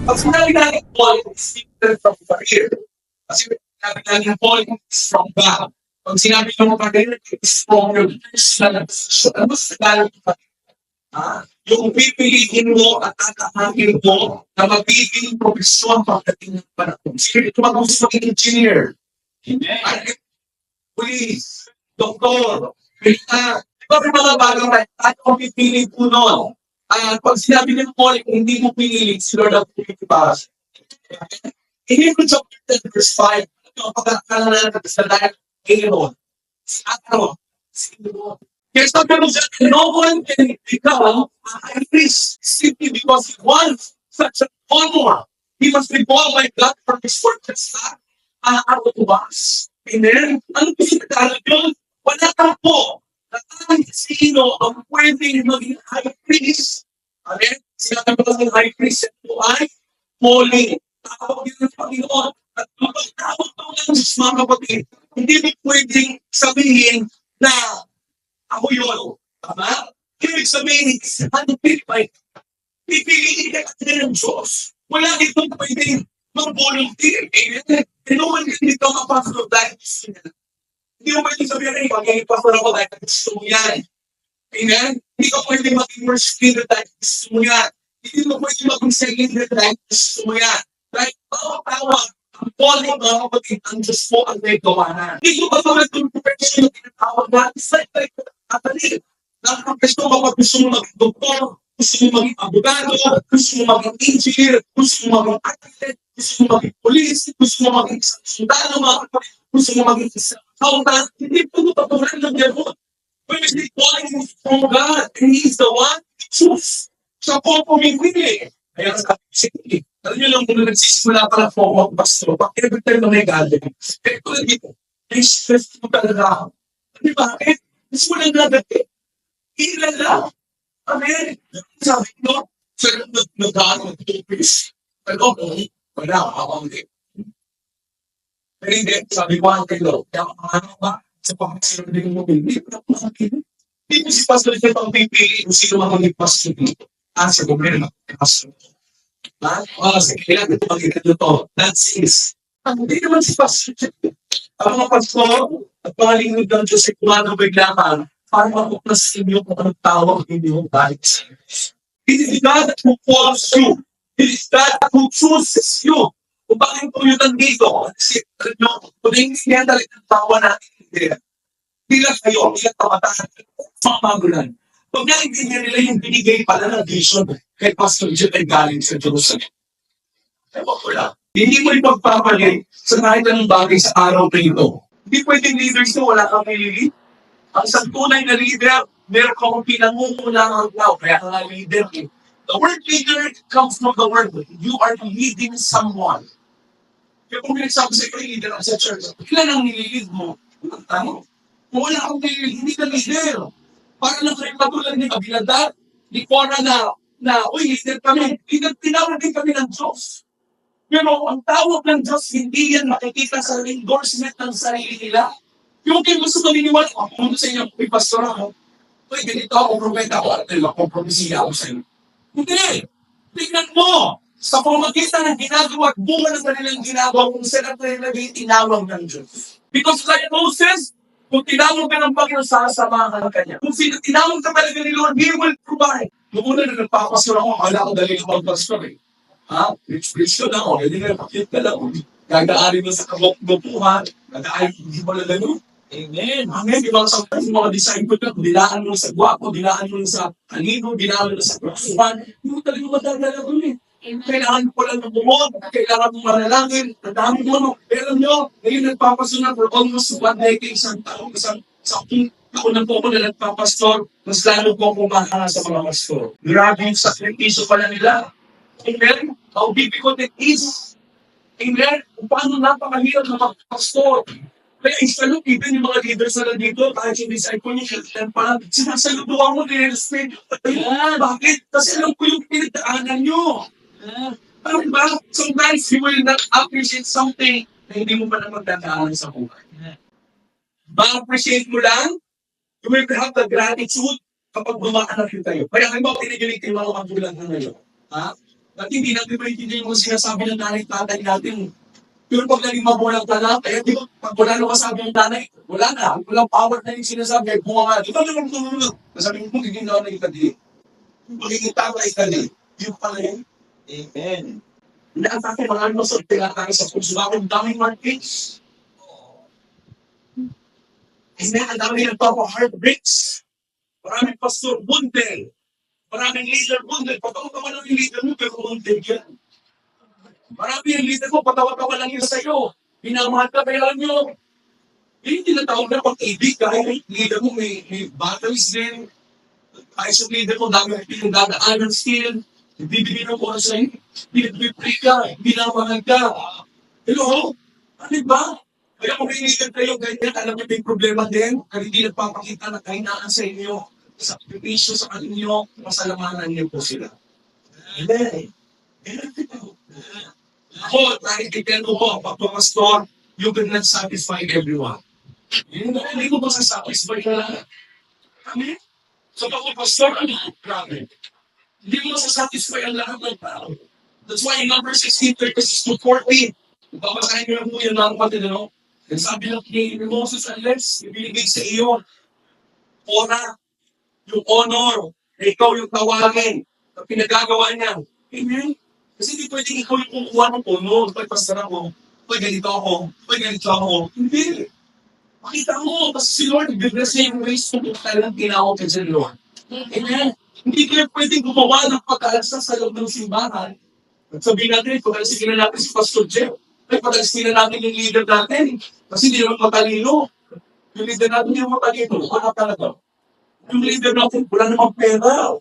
Pag sinabi natin politics, different from career. Kasi sinabi natin politics from God. Pag sinabi ng career, it's from your personal decision. Ano sa Tagalog? Yung pipiliin mo at tatahakin mo na magiging profesyon pagdating ng panahon. Sino ito mag-gusto maging engineer? Amen. Police, doktor, militar. Diba may mga bagong at kung pipili po nun? Pag sinabi ng Paul, hindi mo pinili, si Lord ang pinili para sa Hebrews chapter 10 verse 5, ito ang pagkakala natin sa dahil Aaron, si Aaron, si Aaron. Kaya sabi mo siya, no one can become a high priest simply because he wants such an honor. He must be born by God from his work at start. Araw to us. Amen? Ano po sinagdala yun? Wala ka po na kahit sino ang pwedeng maging high priest. Amen? Sinabi ko ng high priest ito ay holy. Tawag yun ng Panginoon. At kapag tawag ko ng Diyos, mga kapatid, hindi mo pwedeng sabihin na ako yun. Tama? Ibig sabihin, ano pilipay? Pipiliin ka natin ng Diyos. Wala itong pwedeng mag-volunteer. Amen? No one can become a pastor dahil gusto niya. Hindi mo pwedeng sabihin, ay, magiging pastor ako dahil gusto mo yan. Amen? Hindi ka pwedeng maging first leader dahil gusto mo yan. Hindi mo pwedeng maging second leader dahil gusto mo yan. Dahil tawag, ang calling mga kapatid, ang Diyos po ang may gawanan. Hindi ko ba mga itong profession na tinatawag natin sa kapatid? Ang gusto mo kapag gusto mo maging doktor, gusto mo maging abogado, gusto mo maging engineer, gusto mo maging architect, gusto mo maging police, gusto mo maging isang sundalo, mga kapatid, gusto mo maging isang accountant, hindi po patulan ng gano'n. When we say calling is from God, and He is the one who choose. Siya po pumipili. Kaya sa sige, alam niyo lang kung nagsisimula pa lang po ako pastor, pag every time na may gathering, kaya ko lang dito, stress mo talaga ako. Di ba? Gusto mo lang nagdating. Ilan lang. Amen. Sabi ko, sir, nag-ano, nag-tupis. Pero okay, wala, ako hindi. Pero hindi, sabi ko, ang kayo, kaya ano ba? Sa pagkasinunod mo, hindi ko na makakita. Hindi mo si Pastor Jeff ang pipili kung sino mga pastor dito. Sa gobyerno, pastor. Sige, kailangan ito makikita to. That's his. Hindi naman si Pastor Jeff. Ang mga pastor at mga lingkod ng Diyos ay kumano bigla ka para mapuklasin niyo kung anong tawag ninyong balik sa inyo. It is God who calls you. It is God who chooses you. Kung bakit po yun nandito? Kasi, kung hindi talaga ang tawa natin, hindi lang kayo, hindi lang tamataan, mga magulan. Pag naintindihan nila yung binigay pala ng vision kay Pastor Jeff ay galing sa Jerusalem. Ewan ko lang. Hindi mo ipagpapalit sa kahit anong bagay sa araw na ito. Hindi pwedeng leaders na wala kang nililid. Ang isang tunay na leader, meron kang pinangungulangang tao. Kaya ka nga leader. The word leader comes from the word. You are leading someone. Kaya kung pinagsabi sa ikaw, leader ang sa church, ilan ang nililid mo? Ang tanong. Kung wala kang nililid, hindi ka leader. Para lang kayo matulad ni Abiladar, ni Cora uy, leader kami. Tinawag din kami ng Diyos. Pero ang tawag ng Diyos, hindi yan makikita sa endorsement ng sarili nila. Yung kayo gusto kami niwala, ako sa inyo, may pastor ako. Uy, ganito ako, propeta ako, at magkompromisiya ako sa inyo. Hindi! Tignan mo! Sa pamagitan ng ginagawa at bunga ng kanilang ginagawa, kung saan ang kanilang tinawag ng Diyos. Because like Moses, kung tinawag ka ng Panginoon, sasamahan ka ng Kanya. Kung tinawag ka talaga ni Lord, He will provide. Noong una na nagpapastor ako, akala ko dali ka magpastor eh. Rich ko lang, hindi na napakit ka lang. Gagaari mo sa kabok-bokuhan, gagaari mo di malalano. Amen. Amen. Di ba sa mga disciple ka, dilaan mo sa guwapo, dilaan mo sa kanino, dilaan mo sa krasuhan, hindi mo talaga madadala doon eh. Kailangan ko lang ng bumod, kailangan mo manalangin, nadami mo. Pero nyo, ngayon nagpapasunod for almost 1 decade, isang taon, isang ako na po ako na nagpapastor, mas lalo po ako mahanga sa mga pastor. Grabe yung sakripisyo pala nila. Amen? How difficult it is. Amen? Kung paano napakahirap na magpastor. Kaya isalute, even yung mga leaders na nandito, kahit yung disciple niya, parang sinasalutuan mo, nire-respect. Bakit? Kasi alam ko yung pinagdaanan nyo. Parang ba? Sometimes you will not appreciate something na hindi mo pa na magdadaanan sa buhay. Ma-appreciate mo lang, you will have the gratitude kapag dumaan na kayo. Kaya kayo ba, pinigilin kayo mga magulang na ngayon? At hindi natin maintindihan yung mga sinasabi ng nanay at tatay natin. Pero pag naging magulang ka na, kaya di ba, pag wala nang masabi ng nanay, wala na. Walang power na yung sinasabi. Ay, bunga nga, di ba naman tumulog? Nasabi mo, magiging nanay ka di. Magiging tatay ka di. Yung pala yun. Amen. Hindi ang tatay, mga ano sa tinatay sa puso. Bakit daming markings? Amen. Ang dami ng top of heartbreaks. Maraming pastor, bundel. Maraming leader, bundel. Patawa-tawa lang yung leader mo, pero bundel yan. Marami yung leader mo, patawa-tawa lang yun sa'yo. Pinamahal ka, kailan nyo. Eh, hindi na tawag na pag-ibig ka. Eh, leader mo, may battles din. Ayos yung leader mo, dami yung dadaanan still. Bibigyan ng oras sa'yo. Pinag-pray ka, pinamahal ka. Hello? Ano ba? Kaya kung may leader kayo ganyan, alam niyo may problema din. Kaya hindi nagpapakita na kahinaan sa inyo. Sa sakripisyo sa kanyo, masalamanan niyo po sila. Amen. Ako, nakikita ko po, pagpamastor, you cannot satisfy everyone. Hindi ko masasatisfy ka lang. Amen? So, pagpapastor, ano? Grabe. Hindi mo masasatisfy ang lahat ng tao. That's why in number 16, 36 to 40, babasahin niyo lang po yan mga kapatid, ano? Ang sabi ng ni Moses, unless ibinigay sa iyo, ora, yung honor, na ikaw yung tawagin, na pinagagawa niya. Amen? Kasi hindi pwedeng ikaw yung kukuha ng honor. Pag pastor ako, pag ganito ako, pag ganito ako. Hindi. Makita mo, kasi si Lord, biglas niya yung ways kung kailan tinawag ka dyan, Lord. Amen? Hindi kayo pwedeng gumawa ng pag-aalsa sa loob ng simbahan. At sabihin natin, pag-alsikin na natin si Pastor Jeff. Ay, pag-alsikin na natin yung leader natin. Kasi hindi naman matalino. Yung leader natin hindi naman matalino. Wala talaga. Yung leader natin, wala namang pera.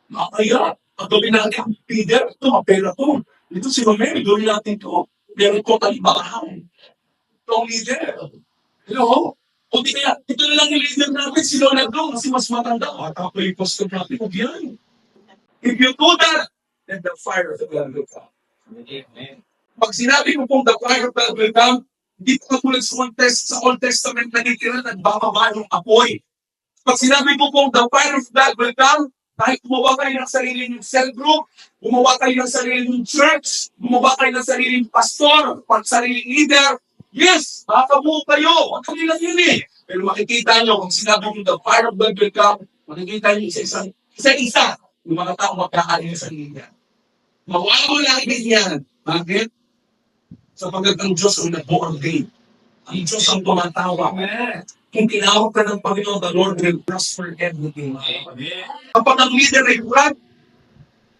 Makaya. Pag gawin natin, leader, ito, mapera to. Ito si Romero, gawin natin to. Meron ko talibahan. Ito ang leader. Hello? O di kaya, ito na lang yung leader natin, si Leonardo, kasi mas matanda. At ako yung pastor natin, huwag yan. If you do that, then the fire of God will come. Amen. Pag sinabi mo pong the fire of God will come, hindi po katulad sa Old Testament na nitira at bababa yung apoy. Pag sinabi mo pong the fire of God will come, kahit gumawa kayo ng sarili ng cell group, gumawa kayo ng sarili ng church, gumawa kayo ng sarili ng pastor, sarili leader, yes, makabuo kayo. Ang kanila yun eh. Pero makikita nyo, kung sinabi mo the fire of God will come, makikita nyo isa-isa, yung mga tao magkakaroon sa sarili niya. Mawawala yan. Bakit? Sapagkat ang Diyos ang nag-ordain. Ang Diyos ang tumatawag. Kung tinawag ka ng Panginoon, the Lord will prosper everything. Kapag ang leader ay burat,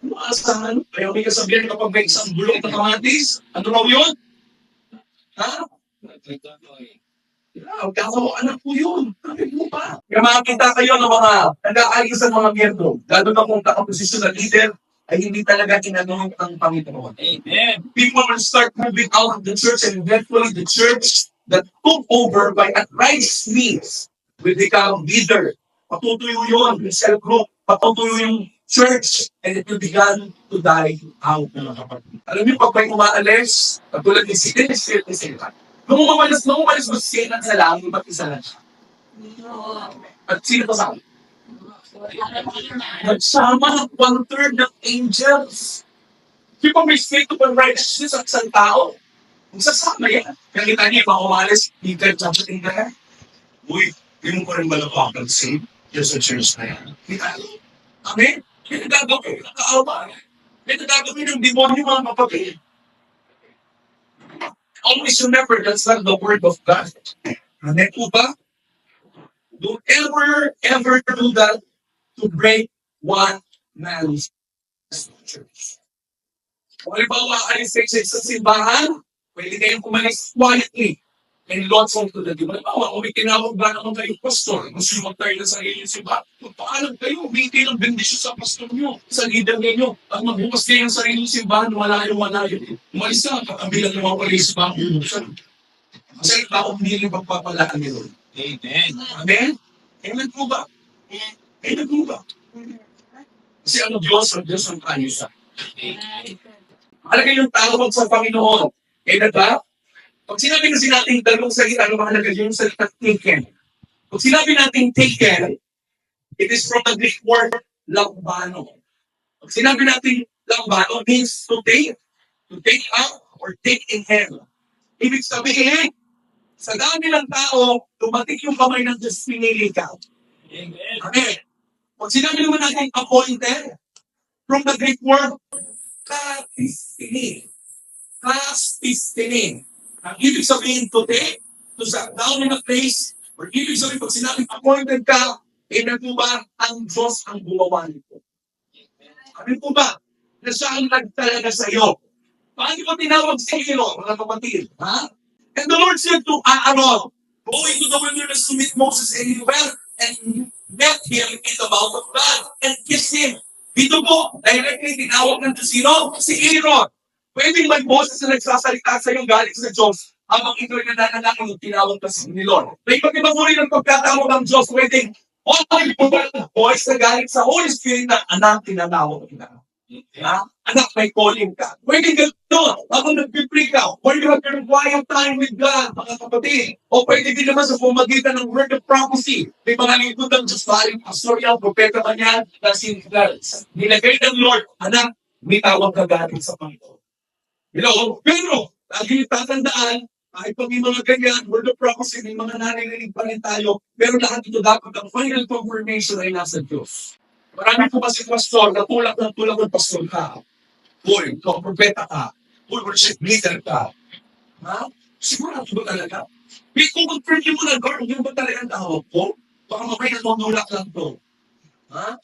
maasahan. Kaya may kasabihan kapag may isang bulok na kamatis, ano raw yun? Ha? Anak po yun. Bakit mo pa? Kaya makakita kayo ng mga nag-aalis ng mga miyembro. Lalo na kung nakaposisyon na leader, ay hindi talaga tinanong ng Panginoon. Amen. People will start moving out of the church and eventually the church that took over by authorized means will become leader. Patutuyo yun, yung cell group, patutuyo yung church, and it will begin to die out, mga kapatid. Alam niyo, pag may umaalis, katulad ni Sinan, nung umalis ba si Sinan sa langit, ba't isa lang siya? At sino kasama? Nagsama one-third ng angels. Di ba may state of unrighteousness ang isang tao? Kung sasama yan. Kaya kita niya, mga umalis, hindi ka sasating ka. Uy, di mo pa rin malapakan save? Just a church na yan. Kita niyo? Amen? May nagagawin, nakaawa. May nagagawin ng demonyo mga kapatid. Always remember, that's not the word of God. Amen po ba? Don't ever do that to break one man's church. Kung halimbawa, alis kayo sa simbahan, pwede kayong kumalis quietly and lots of to the diba? Halimbawa, kung may tinawag ba naman kayo, pastor, gusto nyo mag-tayo na sa inyo simbahan, magpaalam kayo, humingi ng bendisyon sa pastor nyo, sa leader ninyo, at magbukas kayo ng sarili ng simbahan, wala yun. Umalis ka, kakambilan ng mga palis ba? Kasi tao hindi rin pagpapalaan nyo. Amen. Amen? Amen po ba? Amen po ba? Kasi ang Diyos ang kanyusa. Alaga yung tawag sa Panginoon. Amen ba? Pag sinabi kasi natin dalawang salita, ano mahalaga yung salita taken? Pag sinabi natin taken, it is from the Greek word lakbano. Pag sinabi natin Lambano means to take out, or take in hand. Ibig sabihin, sa dami ng tao, dumating yung kamay ng Diyos, pinili ka. Amen. Amen. Pag sinabi naman natin appointed, from the Greek word, katistini. Katistini. Ang ibig sabihin today, to set down in a place, or ibig sabihin pag sinabing appointed ka, amen po ba, ang Diyos ang gumawa nito. Amen po ba, na siya ang nagtalaga sa iyo. Paano ko tinawag sa iyo, mga kapatid? Ha? And the Lord said to Aaron, go into the wilderness to meet Moses anywhere, and met him in the mount of God, and kiss him. Dito po, directly tinawag ng sino? Si Aaron. Pwedeng may boses na nagsasalita sa iyo galing sa Diyos, habang ito'y nananalangin yung tinawag na si Lord. May iba mo rin ang pagkatawag ng Diyos, pwedeng all voice na galing sa Holy Spirit na anak tinatawag kita. Ha? Anak, may calling ka. Pwede gano'n, habang nag-pray ka, or you have your quiet time with God, mga kapatid. O pwede din naman sa pamagitan ng word of prophecy. May mga lingkod ng Diyos, maaaring pastor yan, propeta ka niyan, na nilagay ng Lord, anak, may tawag ka galing sa Panginoon. You know, pero, lagi tatandaan, kahit pa may mga ganyan, word of prophecy, may mga narinig pa rin tayo, pero lahat ito dapat ang final confirmation ay nasa Diyos. Marami po kasi pastor na tulak ng pastor ka. Uy, propeta ka. Uy, worship leader ka. Ha? Sigurado ba talaga? Kung mag-pray mo na, God, yun ba talaga ang tawag ko? Baka mamay natutulak lang to. Ha?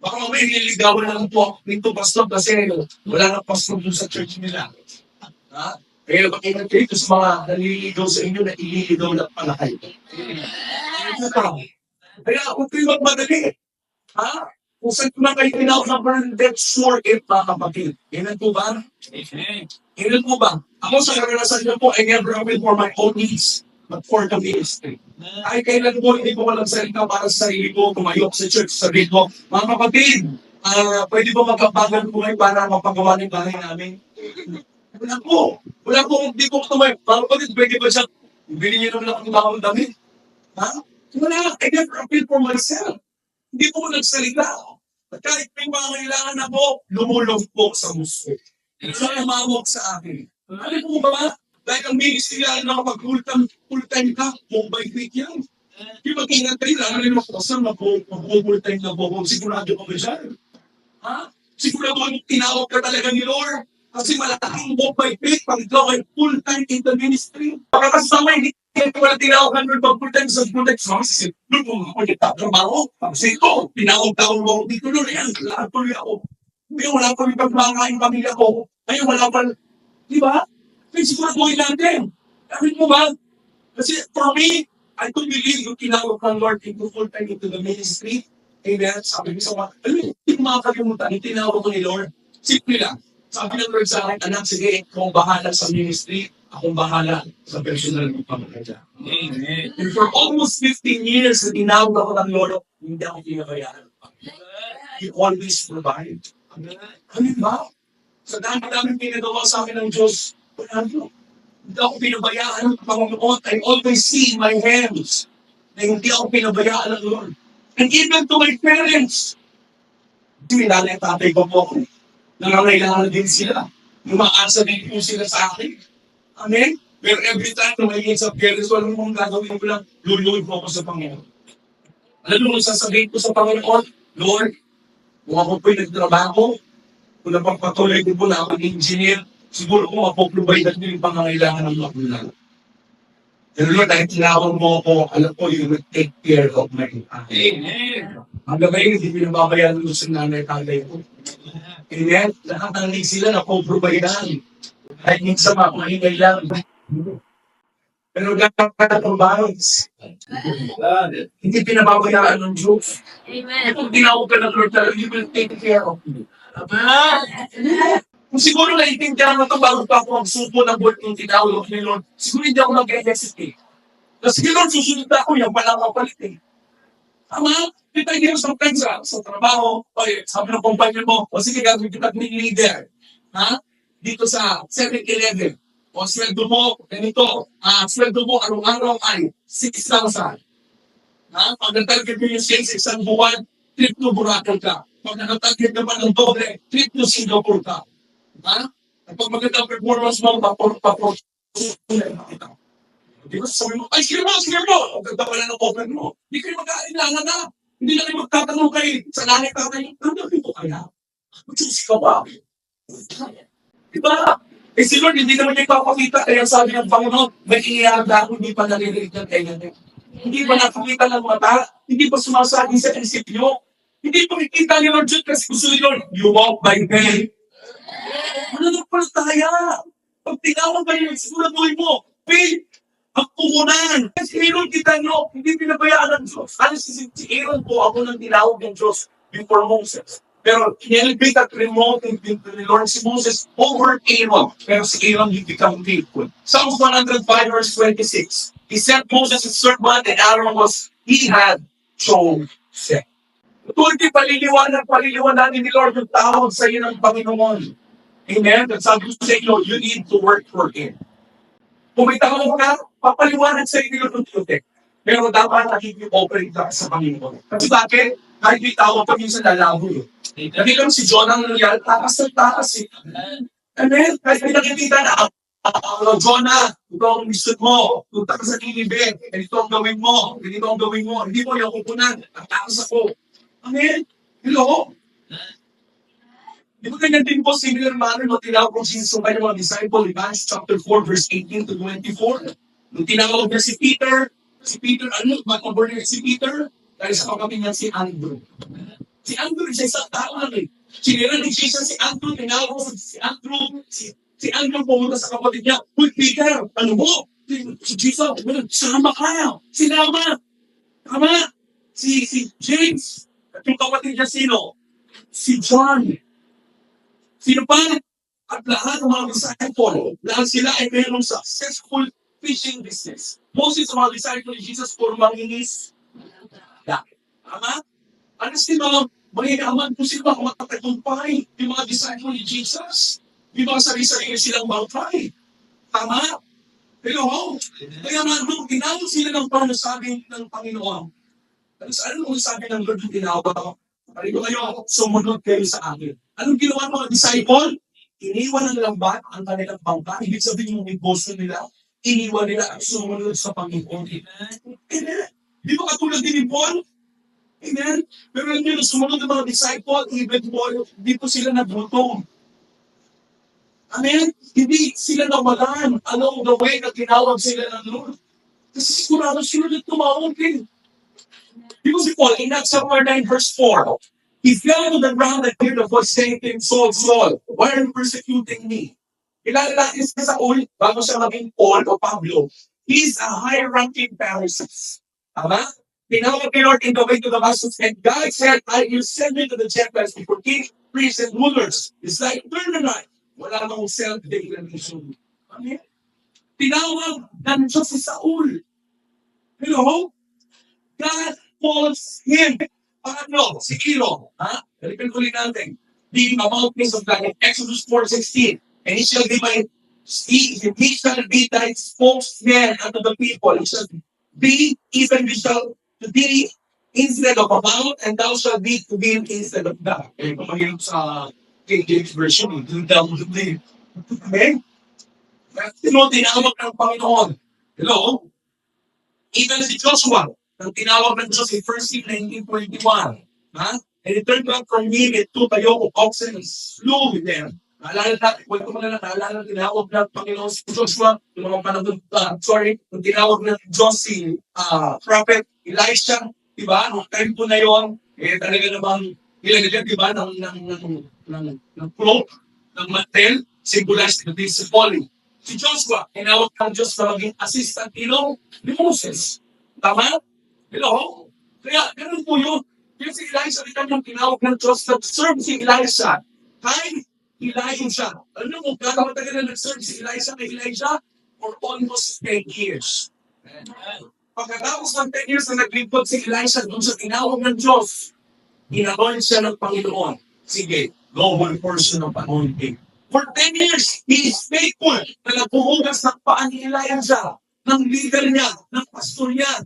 Baka mamay nililigawan lang po nito pastor kasi wala na pastor dun sa church nila. Ha? Kaya mag-ingat kayo sa mga naliligaw sa inyo na ililigaw lang pala kayo. Kaya kung kayo magmadali, ha? Kung saan ko na kayo tinawag, that's for it, mga kapatid. Inan po ba? Inan po ba? Ako sa karanasan niyo po, I never will for my own needs, but for the ministry. Ay, kailan po, hindi ko walang salita para sa sarili ko, tumayok sa church, sabihin ko, mga kapatid, pwede ba magkabagan po kayo para mapagawa ng bahay namin? Wala po. Wala po, hindi po tumayo. Mga kapatid, pwede ba siya, bilhin niyo naman ako ng bakong damit? Ha? Wala, I never appeal for myself. Hindi po nagsalita. At kahit may mga kailangan ako, lumulog po sa muso. So, umawag sa akin. Ano po ba? Dahil ang ministry na kapag full-time ka, mobile week yan. Di ba kinatay lang, ano yung pastor, mag-full-time na po, sigurado ka ba siya? Ha? Sigurado ka tinawag ka talaga ni Lord? Kasi malaking mobile week, pag ikaw ay full-time in the ministry. Pagkakasama, hindi wala tinawag ka Lord, pag-full-time sa full-time services. Lord, kung ako nagtatrabaho, kasi ito, tinawag-tawag mo dito, Lord, yan, lahat tuloy ako. Ngayon, wala pa rin pagmakain pamilya ko. Ngayon, wala pa rin, di ba? Kaya siguraduhin natin. Kapit mo ba? Kasi for me, I don't believe yung tinawag ng Lord into full-time into the ministry. Amen? Sabi ko sa mga, hindi ko makakalimutan, yung tinawag ko ni Lord, simple lang. Sabi ng Lord sa akin, anak, sige, kung bahala sa ministry, akong bahala sa personal ng pamilya. Amen. And for almost 15 years, na tinawag ako ng Lord, hindi ako pinabayaan. He always provide. Ano ba? Sa dami-dami pinagawa sa akin ng Diyos, hindi ako pinabayaan ng Panginoon. I always see my hands na hindi ako pinabayaan ng Lord. And even to my parents, minala yung tatay ko po ako. Nangangailangan din sila. Umaasa din po sila sa akin. Amen? Pero every time na may sa parents, walang mong gagawin ko lang, luluhin po ako sa Panginoon. Alam mo, sasabihin ko sa Panginoon, Lord, kung ako po'y nagtrabaho, kung napagpatuloy ko po na ako engineer, siguro kung mapoprovide at yung pangangailangan ng magulang. Pero Lord, dahil tinawag mo ako, alam ko, you will take care of my life. Amen. Hanggang ngayon, hindi pinababayaran ko sa nanay tatay ko. Amen? Lahat ng needs sila na provide. Kahit minsan makuhingay lang. Pero dapat ang balance. Hindi pinababayaan ng Diyos. Amen. Kung tinawag ka ng Lord, you will take care of me. Aba! Kung siguro naiintindihan mo ito bago pa ako magsupo ng word ng tinawag ni Lord, siguro hindi ako mag-hesitate. Kasi Lord, susunod ako, yan pala ang kapalit eh. Tama? Kita hindi mo sometimes sa trabaho, o sabi ng kumpanya mo, o sige, gagawin kita ng leader. Ha? Dito sa 7-Eleven. O sweldo mo, ganito, sweldo mo araw-araw ay 6,000. Ha? Pag natalagay mo yung sales, isang buwan, trip to Boracay ka. Pag nakatarget ka pa ng doble, trip to Singapore ka. Ha? At pag magandang performance mo, papor. Di ba sabi mo, ay sige mo, ang ganda pala ng open mo. Hindi kayo mag-aalinlangan na. Hindi na kayo magtatanong kayo sa langit ka kayo. Ano na ito kaya? Mag-choose ka ba? Diba? Eh si Lord, hindi naman niya ipapakita. Kaya sabi ng Panginoon, may inianda ako, hindi pa naririnig ng tenga niyo. Hindi pa nakikita ng mata, hindi pa sumasagi sa isipyo. Hindi pa nakikita ni Lord Jude kasi gusto ni Lord, you walk by faith. Ano na pala tayo? Pag tinawag kayo, siguraduhin mo, faith, ang puhunan. Kasi Aaron, kita nyo, hindi pinabayaan ng Diyos. Ano si Aaron po, ako nang tinawag ng Diyos before Moses. Pero in-elevate at promote ni Lord si Moses over Aaron. Pero si Aaron, he become faithful. Psalms 105 verse 26. He sent Moses his servant and Aaron he had chosen. Tulad paliliwananin ni Lord yung tawag sa iyo ng Panginoon. Amen? At sabi ko sa inyo, you need to work for Him. Kung may tawag ka, papaliwanag sa inyo ng tutek. Pero dapat nakikip-operate ka sa Panginoon. Kasi bakit? Kahit may tawag pa minsan lalabo eh. Nakita mo si Jonah ang nangyari, takas ng takas eh. Amen? Kahit may nakikita na, Jonah, ito ang mission mo, punta ka sa Nineveh, ganito ang gawin mo, hindi mo yung kukunan, ang takas ako. Amen? Hello? Di ba ganyan din po, similar manner, no, tinawag ko Jesus ang kanyang mga disciple, Acts chapter 4, verse 18 to 24. Nung tinawag niya si Peter, ano, matabor niya si Peter, dahil sa kapatid niya si Andrew. Si Andrew, siya isang tao lang eh. Sinira ni Jesus si Andrew, tinawag ko si Andrew, si Andrew pumunta sa kapatid niya, Uy, Peter, ano mo? Si Jesus, sama ka. Sinama. Tama. Si James, at yung kapatid niya sino? Si John. Sino pa? At lahat ng mga disciple, lahat sila ay mayroong successful fishing business. Moses sa mga disciple ni Jesus puro manginis. Tama? Ano sila mayayaman po sila makatagumpay yung mga disciple ni Jesus? Yung mga sarili-sarili silang bangkay. Tama? Pero kaya nung tinawag sila ng panasabi ng Panginoon, ano sabi ng Lord yung tinawag ako? Parito kayo, sumunod kayo sa akin. Anong ginawa ng mga disciple? Iniwan ng lambat ang kanilang bangka. Ibig sabihin yung negosyo nila, iniwan nila at sumunod sa Panginoon. Amen. Di ba katulad din ni Paul? Amen. Pero alam nyo, sumunod ng mga disciple, even Paul, di po sila nagutom. Amen. Hindi sila nawalan along the way na tinawag sila ng Lord. Kasi sigurado sila na tumawag din. Because Paul, in Acts chapter 9, verse 4, he fell to the ground and heard the voice saying to him, Saul, Saul, why are you persecuting me? Kilala natin sa Saul, bago siya maging Paul o Pablo, he's a high-ranking Pharisee. Tama? Tinawag ni Lord in the way to Damascus, and God said, I will send you to the Gentiles before kings, priests, and rulers. It's like, turn the night. Wala nang self-declaration. Amen? Tinawag ng Diyos si Saul. Hello? God calls him. Paano? Si Kilo. Ha? Balikan ulit natin. The mountains of God in Exodus 4:16. And he shall be thy spokesman unto the people. He shall be, even he shall to be instead of a mount, and thou shalt be to him instead of God. Eh, kung mahirap sa King James Version, doon daw mo doon. Amen? Sino tinawag ng Panginoon? Hello? Even si Joshua, ang tinawag ng Diyos in 1 Kings 19:21. Ha? And it turned out from him and two tayo of oxen and slew with them. Naalala natin, kwento mo na lang, naalala tinawag ng Panginoon si Joshua, yung mga panahon, yung tinawag ng Diyos si Prophet Elisha, diba? Nung time po na yun, eh talaga namang nilagyan, diba, ng cloak, ng mantel, symbolized na din si Paul. Si Joshua, tinawag ng Diyos na maging assistant ni Moses. Tama? Hello? Kaya, ganun po yun. Kaya si Elisha, rin kanyang tinawag ng Diyos na serve si Elisha. Kahit Elijah. Alam mo, kakapatagal na nag-serve si Elisha kay Elijah for almost 10 years. Pagkatapos ng 10 years na naglipod si Elisha doon sa tinawag ng Diyos, inaboy siya ng Panginoon. Sige, go one person of anointing. For 10 years, he is faithful na nagpuhugas ng paan ni Elijah, ng leader niya, ng pastor niya.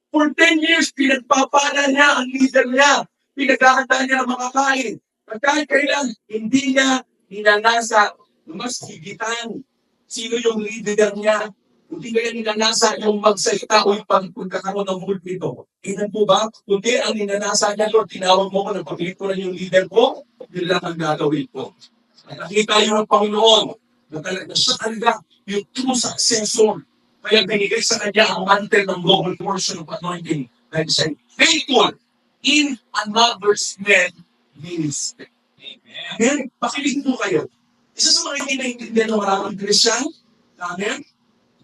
For 10 years, pinagpapala niya ang leader niya. pinagkakataan niya ng makakain. Pagkain kailan, hindi niya ninanasa, mas higitan. Sino yung leader niya? Hindi kaya ninanasa yung magsalita o yung pagkakaroon ng pulpito. Ilan po ba? Kundi ang ninanasa niya, Lord, tinawag mo ko, nagpapilit ko na yung leader ko, yun lang ang gagawin ko. Nakita yung Panginoon na talaga siya talaga yung true successor. Kaya binigay sa kanya ang mantle ng double portion of anointing. Dahil siya faithful in another's man ministry. Amen? Pakilig po kayo. Isa sa mga hindi naiintindihan ng maraming Christian, amen?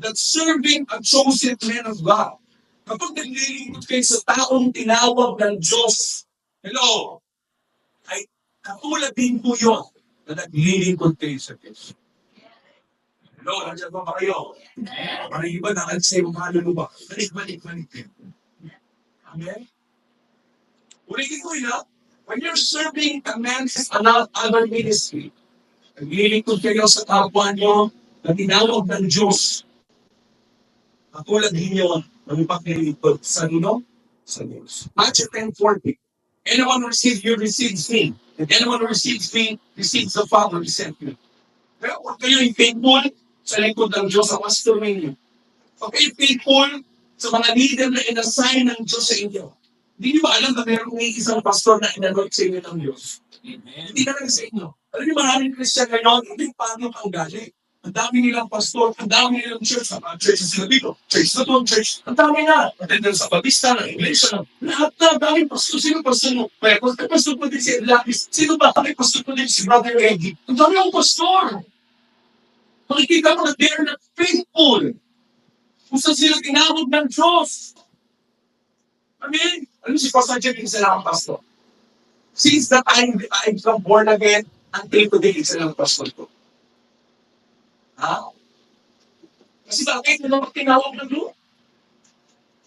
That serving a chosen man of God. Kapag naglilingkod kayo sa taong tinawag ng Diyos, hello, ay katulad din po yun na naglilingkod kayo sa Diyos. Hello, nandiyan ba kayo? Para iba na sa iyo maluluba. Balik. Amen? Ulitin ko yun, when you're serving a man in another ministry, naglilingkod kayo sa kapwa nyo na tinawag ng Diyos. Katulad ninyo ng paglilingkod sa Dino? Sa Diyos. Matthew 10:40. Anyone who receives you receives me. And anyone who receives me receives the Father who sent me. Kaya huwag kayo yung faithful sa lingkod ng Diyos sa pastor ninyo. Huwag kayo faithful sa mga leader na inassign ng Diyos sa inyo. Hindi niyo ba alam na mayroong isang pastor na inanood sa inyo ng Diyos? Hindi na lang sa inyo. Alam niyo, maraming Christian ngayon, hindi paano ang galing. Ang dami nilang pastor, ang dami nilang church, ang mga churches sila dito, church na to, church, ang dami na. Attendant sa Batista, ng iglesia, lahat na, daming pastor. Sino pastor mo? Kaya, pastor po din si Lapis. Sino ba? Kami pastor po din si Brother Eddie. Ang dami ang pastor. Makikita mo na they're not faithful. Kung saan sila tinawag ng Diyos. Amen? Alam si Pastor Jeff, isa lang ang pastor. Since the time I become born again, until today, isa lang ang pastor ko. Ha? Kasi bakit? Ano ang tinawag ng Diyos?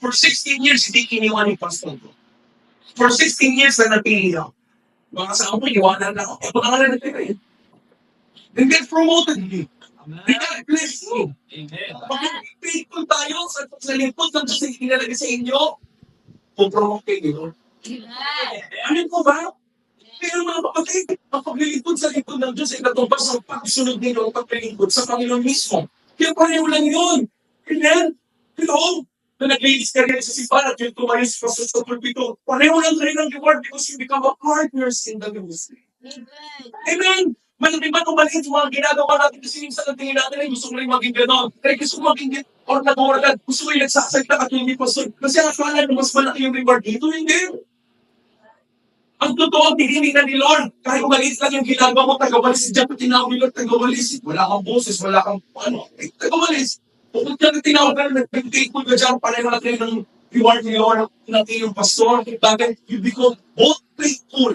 For 16 years, hindi iniwan yung pastor ko. For 16 years na napili ako. Mga kasama ko, iwanan na ako. Ito na nga na nagtira. Then get promoted me. They got blessed me. Amen. Bakit faithful tayo sa lingkod ng Diyos na itinalaga sa inyo? Pupromote kayo, Lord. Amin po ba? Pero mga kapatid, ang paglilingkod sa lingkod ng Diyos ay natubas ang pagsunod ninyo ang paglilingkod sa Panginoon mismo. Kaya pareho lang yun. Amen? Hello? Na naglilis ka rin sa simbahan at yung tumayos pa sa pulpito. Pareho lang rin ang reward because you become a partners in the ministry. Amen? Malaki ba kung maliit yung mga ginagawa natin kasi yung sa tingin natin ay gusto mo rin maging ganon. Kaya gusto mo maging or nag-oral, gusto mo yung nagsasalita at hindi pastor. Kasi akala na mas malaki yung reward dito, hindi. Ang totoo, tinignan ni Lord. Kahit maliit lang yung ginagawa mo, tagawalis. Diyan pa tinawag ni Lord, tagawalis. Wala kang boses, wala kang ano. Tagawalis. Pupunta na tinawag na, nag-faithful ka dyan, pareho natin ng reward ni Lord, natin yung pastor. Bakit? You become both faithful.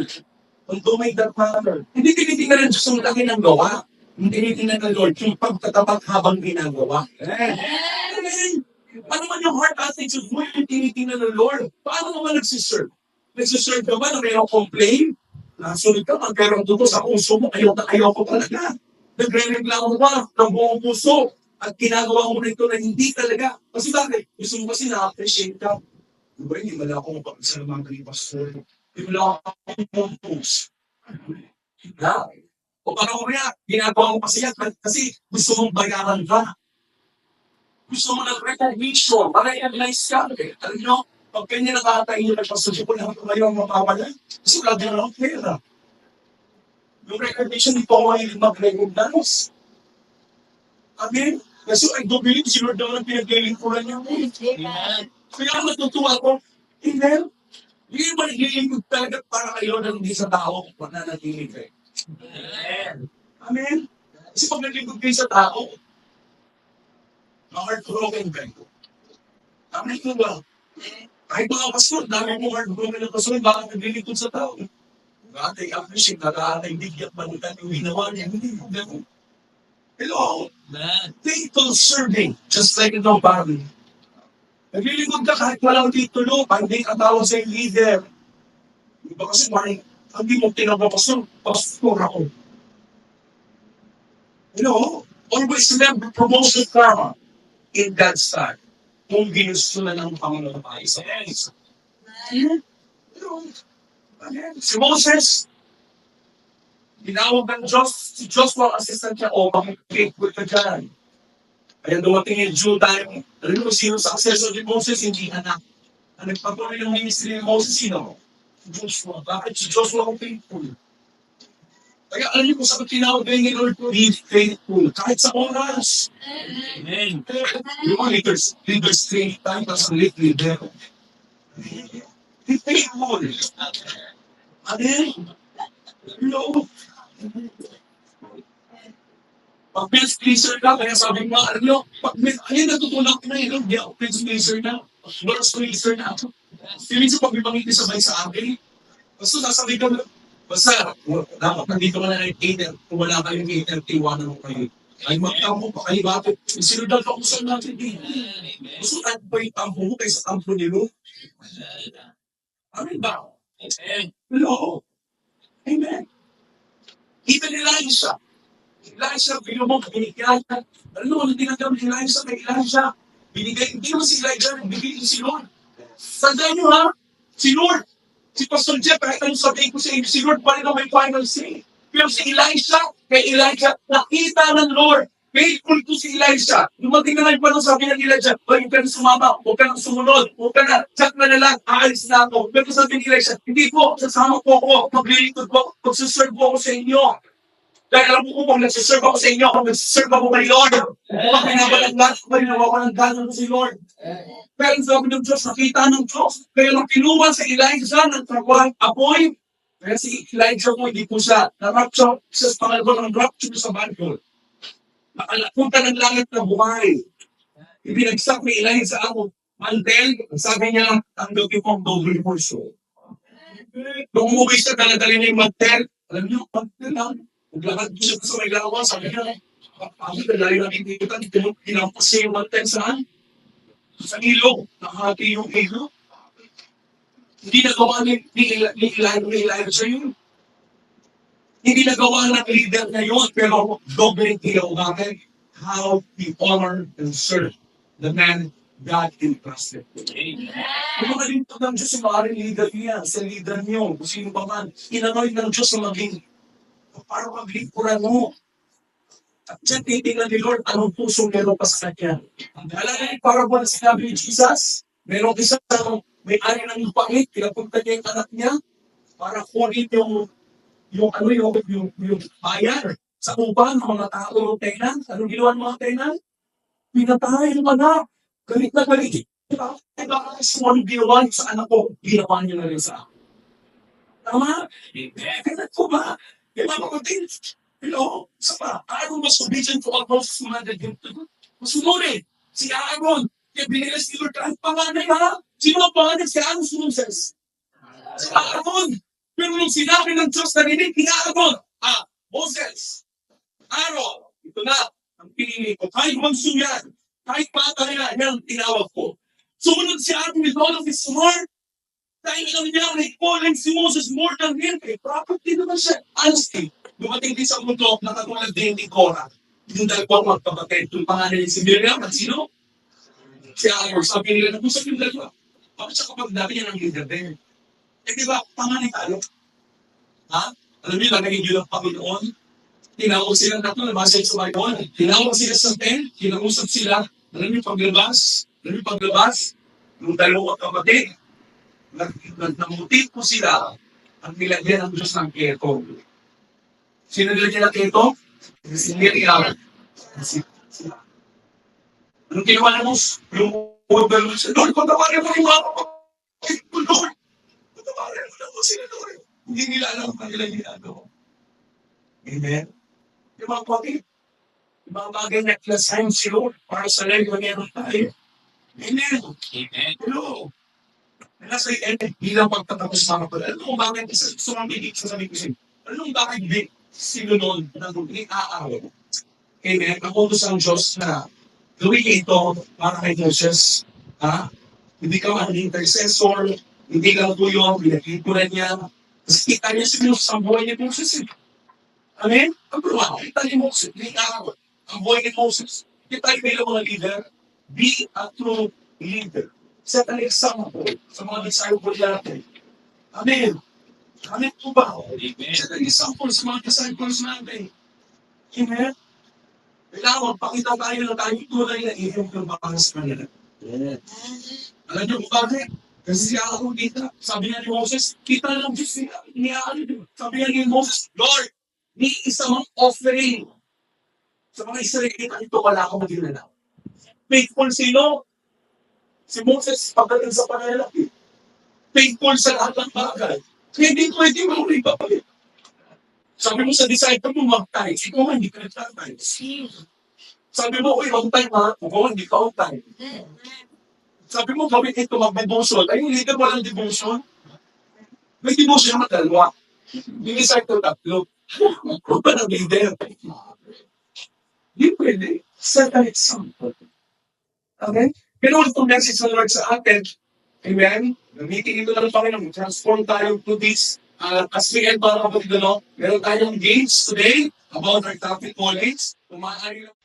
Although may that matter. Hindi tinitingnan ng Diyos ang laki ng gawa. Hindi tinitingnan ng Lord yung pagtatapat habang ginagawa. Amen. Ano man yung heart attitude mo, yung tinitingnan ng Lord? Paano naman nagsiserve? Nagsiserve ka ba na mayroong complain? Nasunod ka, magkaroon dito sa puso mo, ayaw ko talaga. Nagre-reklamo ka ng buong puso at ginagawa mo rito na hindi talaga. Kasi bakit? Gusto mo kasi na-appreciate ka. Diba, hindi mo na ako mapagsalamang kay pastor. Hindi mo na ako compose. Ha? O parang kaya, ginagawa mo kasi yan kasi gusto mong bayaran ka. Gusto mo ng recognition, para i-realize ka. Alam nyo, pag kanya nakakatayin nyo nagpasasyo ko lang kayo ang mapapala, kasi wala din ako pera. Yung recognition, di pa ako mahilig mag-recognize. Amen? Kasi I don't believe si Lord naman ang pinaglilingkuran niya. Amen. Kaya ako natutuwa ko, Amen? Hindi ba naglilingkod talaga para kayo na hindi sa tao kung nananatilig kayo? Amen. Amen? Kasi pag naglingkod kayo sa tao, heartbroken kayo. Amen ko ba? Kahit mga pastor, dami mo heartbroken na pastor, bakit naglilingkod sa tao? Dati appreciate, nakakaibigat manutan yung ginawa niya. Hindi mo gano'n. Hello? Amen. Faithful serving, just like in the body. Naglilingkod ka kahit walang titulo, hindi ka tawag sa leader. Diba kasi parang, hindi mo tinapapastor, pastor ako. Always remember promotion karma in God's time. Kung ginusto na ng Panginoon tayo sa isa. Amen. Si Moses, tinawag ng Diyos, si Joshua ang assistant niya, o makikipagod ka dyan. Kaya dumating yung due time, alam mo sino sa successor ni Moses, hindi anak. Ang nagpatuloy ng ministry ni Moses, sino? Si Joshua. Bakit si Joshua ang faithful? Kaya alam niyo kung saan tinawag kayo ni Lord, be faithful. Kahit sa oras. Amen. Yung mga leaders stay time as a leader. Be faithful. Amen. No. Pag Prince Pleaser ka, kaya sabi mo, alam nyo, ayun natutunan ko na yun, hindi ako Prince Pleaser na. Lord Pleaser na ako. Feeling sa pag may pangiti sabay sa akin, basta nasabi ka, basta, dapat nandito ka na ng 8, kung wala kayong 8:30, iwanan mo kayo. Ay, magtampo pa kayo, bakit? Sinundan pa ko sa natin din. Gusto natin pa yung tampo mo kaysa tampo nilo. Amen ba? Amen. Hello. Amen. Even Elijah, binubog, binigyan. Alam mo, ano tinagam ni Elijah kay Elijah? Binigay, hindi naman si Elijah, binigay ni si Lord. Tandaan nyo ha, si Lord, si Pastor Jeff, kahit anong sabihin ko sa inyo, si Lord pa rin ang may final say. Pero si Elijah, kay Elijah, nakita ng Lord. Faithful to si Elijah. Dumating na lang pa nung sabi ng Elijah, huwag ka na sumama, huwag ka na sumunod, huwag ka na, chat na lang, aalis na ako. Pero sabi ni Elijah, hindi po, sasama po ako, maglilingkod po, magsuserve po ako sa inyo. Dahil alam mo kung nagsiserve ako sa inyo, kung nagsiserve ako kay Lord, kung pinabalaglas ko, ginawa ko ng gano'n si Lord. Pero sabi ng Diyos, nakita ng Diyos. Kaya nung kinuha sa Elijah ng trabaho apoy, kaya si Elijah ko, hindi po siya na-rapture sa pangalwa ng rapture sa Bible. Nakalapunta ng langit na buhay. Ibinagsak ni Elijah ang mantel, sabi niya, tanggapin ko ang double portion. Nung umuwi siya, taladali niya yung mantel. Alam niyo, mantel lang. Naglakad siya sa may lawa, sabi niya, bakit dahil nakikita, tinampas siya yung mantel saan? Sa ilog, nakahati yung ilog. Hindi nagawa ni Elijah yun. Hindi nagawa ng leader na yun, pero doble tinawagan how he honored and served the man God entrusted to. Kung mga lingkod ng Diyos yung maaaring leader niya, sa leader niyo, kung sino pa man, inanoy ng Diyos na maging para maglingkuran mo. At dyan titingnan ni Lord, anong pusong meron pa sa kanya. Alala niyo, para ba na sinabi ni Jesus, meron isa may-ari ng lupangit, pinapunta niya yung anak niya, para kunin yung bayan sa upan ng mga tao ng tenant. Anong ginawa ng mga tenant? Pinatay yung anak. Galit na galit. Anong ginawa niyo sa anak ko? Ginawa niyo na rin sa akin. Tama? Kaya po ba? Kaya mga kapatid, sa pa, Aaron was obedient to all Moses commanded him to do. Masunod si Aaron, kaya binilas ni Lord, ang panganay ha? Sino ang panganay? Si Aaron si Moses. Si Aaron. Pero nung sinabi ng Diyos na rinig ni Aaron, Moses, Aaron, ito na, ang pinili ko. Kahit manso yan, kahit bata yan, yan ang tinawag ko. Sumunod si Aaron with all of his heart. Dahil alam niya, recalling si Moses more than him. Property naman siya. Honesty. Dumating din sa mundo, nakatulad din ni Korah. Yung dalawang magkapatid. Yung pangalan niya si Miriam, at sino? Si Aaron. Sabi nila, nag-usap yung dalawa. Bakit siya kapag dati niya ng leader din? Di ba, pangalan tayo? Ha? Alam niyo, naging yun ang Panginoon. Tinawag sila na ito, nabasa sa Bible. Tinawag sila sa tent, kinausap sila. Alam niyo, paglabas, yung dalawang kapatid, namutin po sila ang nilagyan ng Diyos ng keto. Sino nilagyan ng keto? Si Miriam. Anong ginawa na mo? Yung order sa Lord, patawarin mo yung mga kapatid ko, Lord. Patawarin mo na po sila, Lord. Hindi nila alam ang kanilang ginagawa. Amen? Yung mga kapatid, yung mga bagay na klasahin si Lord para sa life na meron tayo. Amen? Amen. Hello? Nasa bilang pagtatapos mga pala, ano bakit sumambilig sa sabi ko siya, anong bakit sinunod ng aaaraw? Amen? Ako doon sa Diyos na gawin ito para kay Moses. Ha? Hindi ka man intercessor, hindi ka po yung pinagkipunan niya. Kasi kita niya sa buhay ni Moses. Amen? Ang problema, kita ni Moses, hindi aaaraw. Ang buhay ni Moses. Kita bilang mga leader, be a true leader. Set an example sa mga disciple natin. Amen. Amen po ba? Amen. Siya ang example sa mga disciples natin. Amen? Kailangan magpakita tayo na tayo tunay na i-improve sa kanila. Yes. Alam niyo kung bakit? Kasi siya ako dito. Sabi nga ni Moses, kita lang Diyos niya. Sabi nga ni Moses, Lord, ni isang offering. Sa mga Israelita, ito wala akong maginala. Faithful sino? Si Moses pagdating sa panalaki. Faithful sa lahat ng bagay. Hindi pwede mo rin ipapalit. Sabi mo sa disciple mo, mag-time. Ikaw nga, hindi ka nag-time. Sabi mo, uy, on time ha. Ikaw, hindi ka on time. Sabi mo, gawin ito, mag-devotion. Ay, yung leader walang devotion. May devotion naman dalawa. Yung disciple tatlo. Kung ba ng leader? Hindi pwede. Set an example. Okay? Pero itong message ng Lord sa atin, amen? Gamitin ito ng Panginoon. Transform tayo to this. As we end para kapatid, meron tayong games today about our topic knowledge. Kung maaari lang